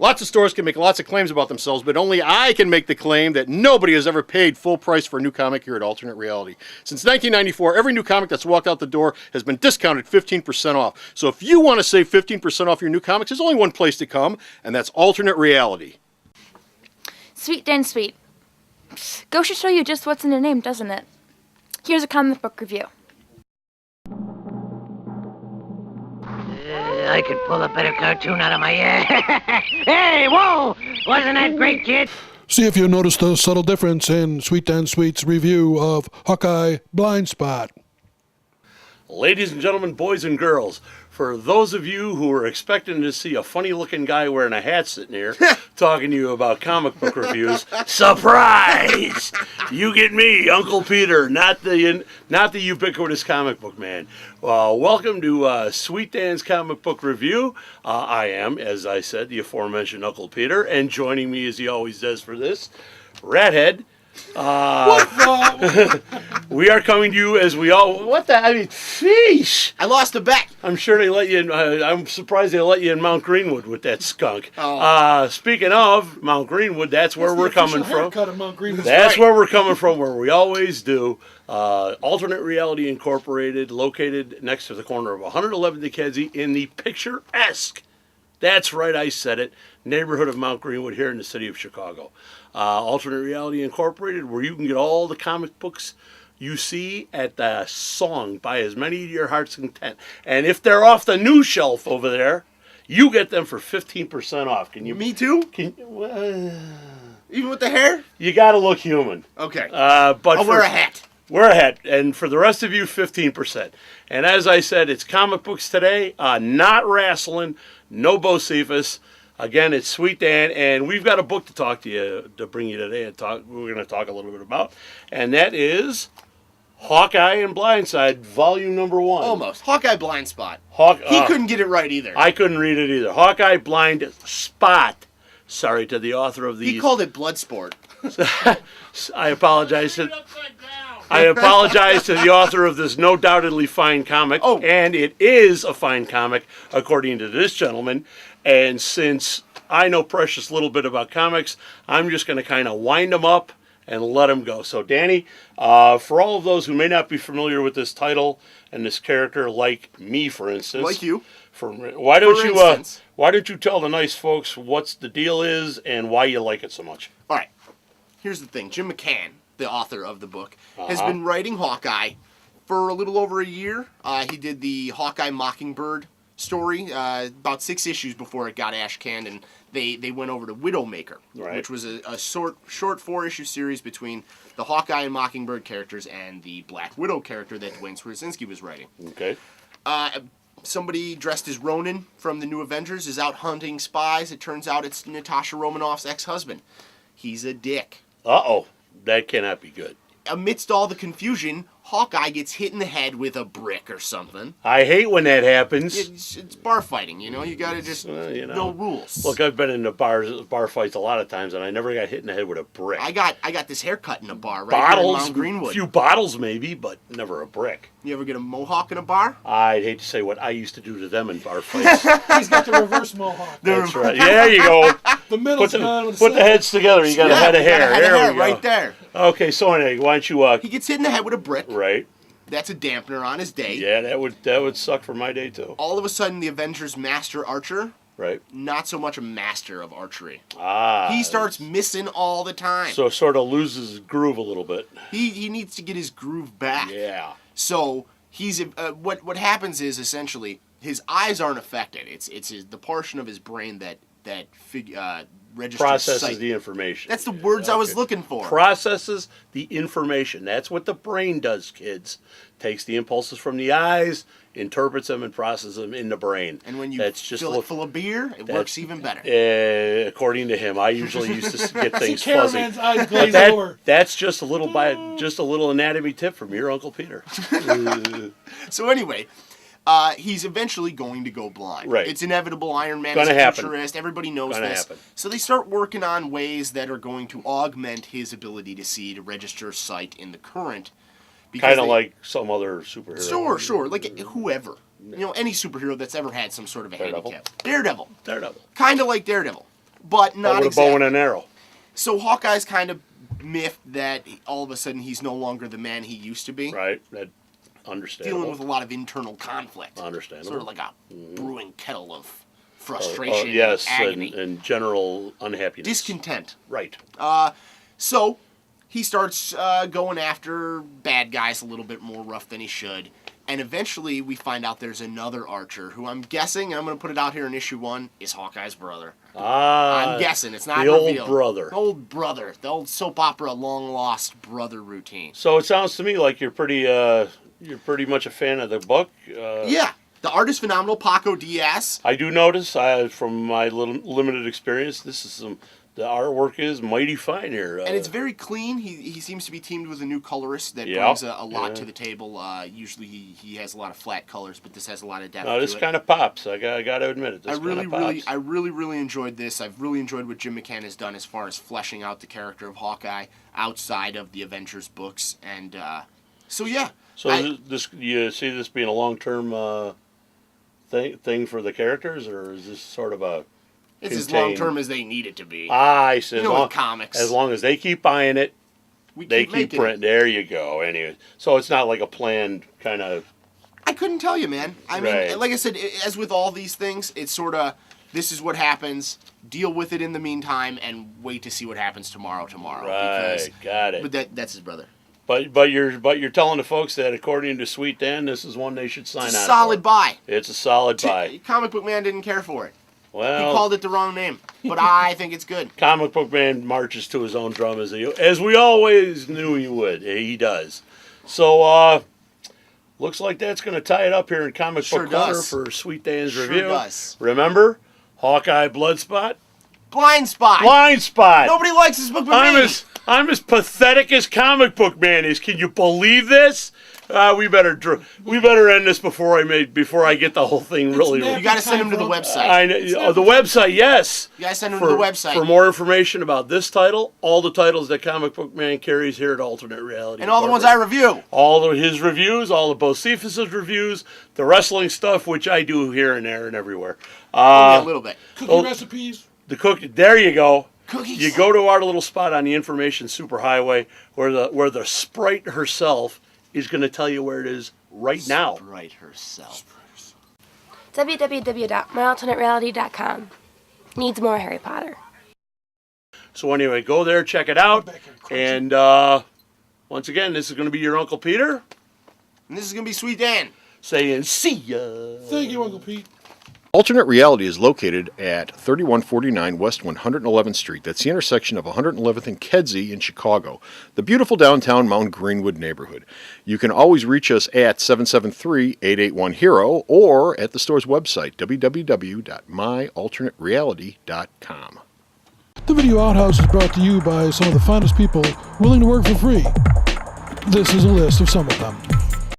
Lots of stores can make lots of claims about themselves, but only I can make the claim that nobody has ever paid full price for a new comic here at Alternate Reality. Since 1994, every new comic that's walked out the door has been discounted 15% off. So if you want to save 15% off your new comics, there's only one place to come, and that's Alternate Reality. Sweet Dan Sweet. Go should show you just what's in the name, doesn't it? Here's a comic book review. I could pull a better cartoon out of my ass. Hey, whoa! Wasn't that great, kid? See if you noticed a subtle difference in Sweet Dan Sweet's review of Hawkeye Blindspot. Ladies and gentlemen, boys and girls, for those of you who are expecting to see a funny-looking guy wearing a hat sitting here talking to you about comic book reviews, surprise! You get me, Uncle Peter, not the ubiquitous comic book man. Welcome to Sweet Dan's Comic Book Review. I am, as I said, the aforementioned Uncle Peter, and joining me, as he always does for this, Rathead. We are coming to you as we all. What the? I mean, sheesh! I lost a bet. I'm sure they let you in. I'm surprised they let you in Mount Greenwood with that skunk. Oh. Speaking of Mount Greenwood, that's where we're coming from. Mount Greenwood. That's where we're coming from, where we always do. Alternate Reality Incorporated, located next to the corner of 111 DeKenzie in the picturesque. That's right, I said it. Neighborhood of Mount Greenwood here in the city of Chicago. Alternate Reality Incorporated, where you can get all the comic books you see at the song, by as many to your heart's content. And if they're off the new shelf over there, you get them for 15% off. Can you? Me too? Even with the hair? You got to look human. Okay. But I'll wear a hat. Wear a hat. And for the rest of you, 15%. And as I said, it's comic books today, not wrestling, no Bocephus. Again, it's Sweet Dan, and we've got a book to talk to you, to bring you today, and we're going to talk a little bit about, and that is Hawkeye and Blindside, volume number 1. Almost. Hawkeye Blindspot. He couldn't get it right either. I couldn't read it either. Hawkeye Blindspot. Sorry to the author of these. He called it Bloodsport. I apologize to the author of this no doubtedly fine comic, and it is a fine comic, according to this gentleman. And since I know precious little bit about comics, I'm just going to kind of wind them up and let them go. So, Danny, for all of those who may not be familiar with this title and this character, like me, for instance, like you, why don't you tell the nice folks what's the deal is and why you like it so much? All right. Here's the thing. Jim McCann, the author of the book, has been writing Hawkeye for a little over a year. He did the Hawkeye Mockingbird story about 6 issues before it got ash canned, and they went over to Widowmaker, which was a short 4-issue series between the Hawkeye and Mockingbird characters and the Black Widow character that Dwayne Swarzynski was writing. Okay. Somebody dressed as Ronin from the New Avengers is out hunting spies. It turns out it's Natasha Romanoff's ex-husband. He's a dick. Uh-oh. That cannot be good. Amidst all the confusion, Hawkeye gets hit in the head with a brick or something. I hate when that happens. It's bar fighting, you know? You gotta just, no rules. Look, I've been in the bar fights a lot of times, and I never got hit in the head with a brick. I got this haircut in a bar right here in Mount Greenwood. A few bottles maybe, but never a brick. You ever get a mohawk in a bar? I'd hate to say what I used to do to them in bar fights. He's got the reverse mohawk. That's right. Yeah, there you go. The middle's gone. Put the heads together. You got a head of hair. There we go. Right there. Okay, so anyway, why don't you... He gets hit in the head with a brick. Right. That's a dampener on his day. Yeah, that would suck for my day, too. All of a sudden, the Avengers' master archer, right, not so much a master of archery. He starts missing all the time. So sort of loses his groove a little bit. He needs to get his groove back. Yeah. So he's what happens is essentially his eyes aren't affected. It's the portion of his brain that registers processes sight. The information. That's the words I was looking for. Processes the information. That's what the brain does, kids. Takes the impulses from the eyes, interprets them, and processes them in the brain. And when you fill it full of beer, it works even better. According to him, I usually used to get things See, fuzzy. Caravan's eyes glaze over. That's just a little anatomy tip from your Uncle Peter. So anyway, he's eventually going to go blind. Right. It's inevitable. Iron Man is a futurist. Everybody knows Gonna this. happen. So they start working on ways that are going to augment his ability to see, to register sight in the current. Kind of like some other superhero. Sure. Like whoever. You know, any superhero that's ever had some sort of a Daredevil. handicap. Daredevil. Daredevil. Kind of like Daredevil. but not with a exactly. bow and an arrow. So Hawkeye's kind of miffed that all of a sudden he's no longer the man he used to be. Right. That understandable. Dealing with a lot of internal conflict. Understandable. Sort of like a brewing kettle of frustration yes, and agony. and general unhappiness. Discontent. Right. So he starts going after bad guys a little bit more rough than he should. And eventually we find out there's another Archer who I'm guessing, and I'm going to put it out here in issue 1, is Hawkeye's brother. I'm guessing. It's not the revealed. old brother. The old brother. The old soap opera long-lost brother routine. So it sounds to me like you're pretty much a fan of the book. Yeah. The art is phenomenal. Paco Diaz. I do notice, from my little limited experience, the artwork is mighty fine here. And it's very clean. He seems to be teamed with a new colorist that Yep. brings a lot to the table. Usually he has a lot of flat colors, but this has a lot of depth. No, this kind of pops. I got to admit it. I really enjoyed this. I've really enjoyed what Jim McCann has done as far as fleshing out the character of Hawkeye outside of the Avengers books, and so yeah. So you see this being a long-term thing for the characters, or is this sort of a? It's as long term as they need it to be. I see. With comics. As long as they keep buying it, they keep printing. There you go. Anyway, so it's not like a planned kind of. I couldn't tell you, man. I mean, like I said, as with all these things, it's sort of this is what happens. Deal with it in the meantime, and wait to see what happens tomorrow. Right. Got it. But that's his brother. But you're telling the folks that according to Sweet Dan, this is one they should sign It's a on solid for. buy. It's a solid buy. Comic Book Man didn't care for it. Well, he called it the wrong name, but I think it's good. Comic Book Man marches to his own drum as we always knew he would. He does. So looks like that's going to tie it up here in Comic Book Corner for Sweet Dan's review. Does. Remember, Hawkeye Bloodspot. Blindspot. Nobody likes this book but me. I'm as pathetic as Comic Book Man is. Can you believe this? We better end this before I get the whole thing really. You got to send him to the website. I know the website. Yes. You got to send him to the website for more information about this title, all the titles that Comic Book Man carries here at Alternate Reality, and all the ones I review. All of his reviews, all of Bocephus' reviews, the wrestling stuff, which I do here and there and everywhere. Only a little bit. Cookie recipes. There you go. Cookies. You go to our little spot on the information superhighway where the sprite herself is going to tell you where it is right now. Sprite herself. www.myalternatereality.com. Needs more Harry Potter. So anyway, go there, check it out. And once again, this is going to be your Uncle Peter. And this is going to be Sweet Dan. Saying, see ya. Thank you, Uncle Pete. Alternate Reality is located at 3149 West 111th Street. That's the intersection of 111th and Kedzie in Chicago, the beautiful downtown Mount Greenwood neighborhood. You can always reach us at 773-881-HERO or at the store's website, www.myalternatereality.com. The Video Outhouse is brought to you by some of the finest people willing to work for free. This is a list of some of them.